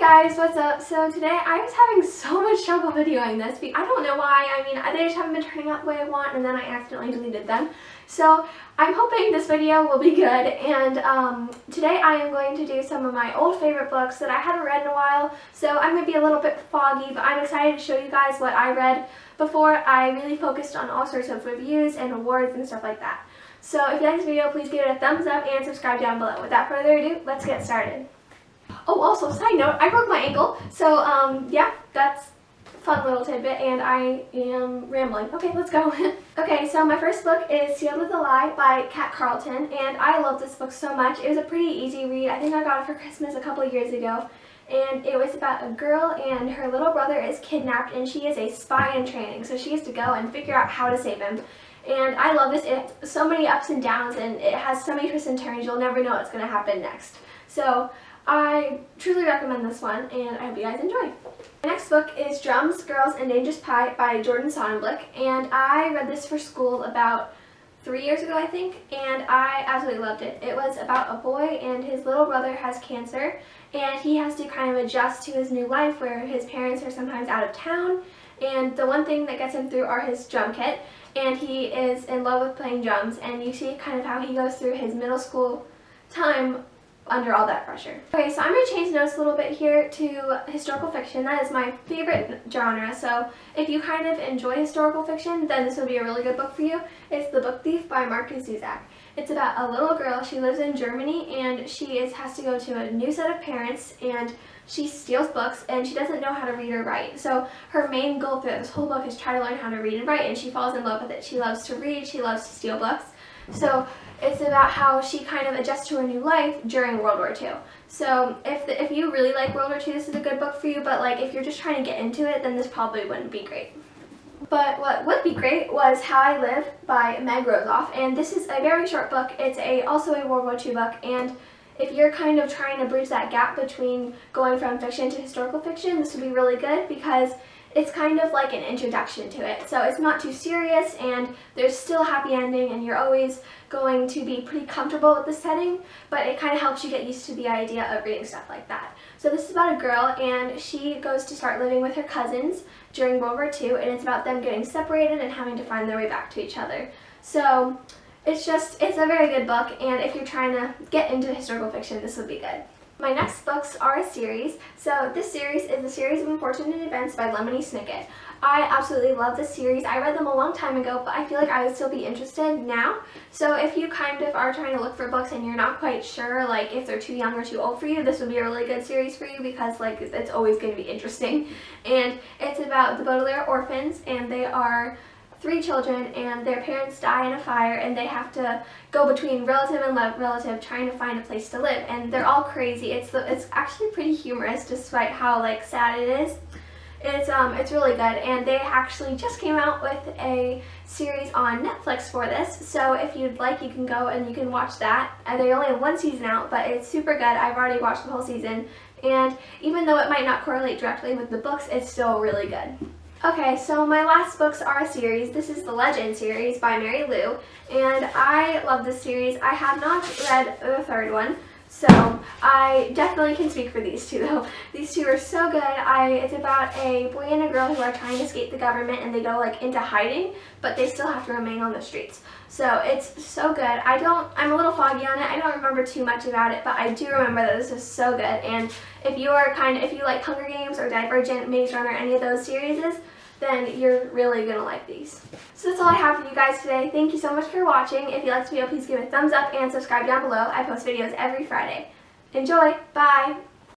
Guys, what's up? So today I was having so much trouble videoing this. I don't know why. I mean, they just haven't been turning out the way I want, and then I accidentally deleted them. So I'm hoping this video will be good, and today I am going to do some of my old favorite books that I haven't read in a while. So I'm going to be a little bit foggy, but I'm excited to show you guys what I read before I really focused on all sorts of reviews and awards and stuff like that. So if you like this video, please give it a thumbs up and subscribe down below. Without further ado, let's get started. Oh, also, side note, I broke my ankle, so, yeah, that's a fun little tidbit, and I am rambling. Okay, let's go. Okay, so my first book is Sealed with a Lie by Kat Carlton, and I love this book so much. It was a pretty easy read. I think I got it for Christmas a couple of years ago, and it was about a girl, and her little brother is kidnapped, and she is a spy in training, so she has to go and figure out how to save him. And I love this. It has so many ups and downs, and it has so many twists and turns, you'll never know what's going to happen next. So I truly recommend this one, and I hope you guys enjoy. The next book is Drums, Girls, and Dangerous Pie by Jordan Sonnenblick, and I read this for school about 3 years ago, I think, and I absolutely loved it. It was about a boy, and his little brother has cancer, and he has to kind of adjust to his new life where his parents are sometimes out of town, and the one thing that gets him through are his drum kit, and he is in love with playing drums, and you see kind of how he goes through his middle school time under all that pressure. Okay, so I'm going to change notes a little bit here to historical fiction. That is my favorite genre, so if you kind of enjoy historical fiction, then this would be a really good book for you. It's The Book Thief by Marcus Zusak. It's about a little girl. She lives in Germany, and she has to go to a new set of parents, and she steals books, and she doesn't know how to read or write. So her main goal through this whole book is try to learn how to read and write, and she falls in love with it. She loves to read, she loves to steal books. So it's about how she kind of adjusts to her new life during World War II. So if you really like World War II, this is a good book for you, but like if you're just trying to get into it, then this probably wouldn't be great. But what would be great was How I Live by Meg Rosoff, and this is a very short book. It's also a World War II book, and if you're kind of trying to bridge that gap between going from fiction to historical fiction, this would be really good because it's kind of like an introduction to it. So it's not too serious, and there's still a happy ending, and you're always going to be pretty comfortable with the setting, but it kind of helps you get used to the idea of reading stuff like that. So this is about a girl, and she goes to start living with her cousins during World War II, and it's about them getting separated and having to find their way back to each other. So it's a very good book, and if you're trying to get into historical fiction, this would be good. My next books are a series. So this series is a series of Unfortunate Events by Lemony Snicket. I absolutely love this series. I read them a long time ago, but I feel like I would still be interested now. So if you kind of are trying to look for books and you're not quite sure like if they're too young or too old for you, this would be a really good series for you because like it's always going to be interesting. And it's about the Baudelaire orphans, and they are 3 children, and their parents die in a fire, and they have to go between relative and relative trying to find a place to live, and they're all crazy. It's actually pretty humorous despite how like sad it is. It's really good, and they actually just came out with a series on Netflix for this, so if you'd like, you can go and you can watch that. They only have 1 season out, but it's super good. I've already watched the whole season, and even though it might not correlate directly with the books, it's still really good. Okay, so my last books are a series. This is the Legend series by Mary Lou, and I love this series. I have not read the 3rd one, so I definitely can speak for these 2 though. These 2 are so good. It's about a boy and a girl who are trying to escape the government, and they go like into hiding, but they still have to remain on the streets. So it's so good. I'm a little foggy on it. I don't remember too much about it, but I do remember that this is so good. And if you like Hunger Games or Divergent, Maze Runner, any of those series, then you're really gonna like these. So that's all I have for you guys today. Thank you so much for watching. If you liked this video, please give it a thumbs up and subscribe down below. I post videos every Friday. Enjoy. Bye.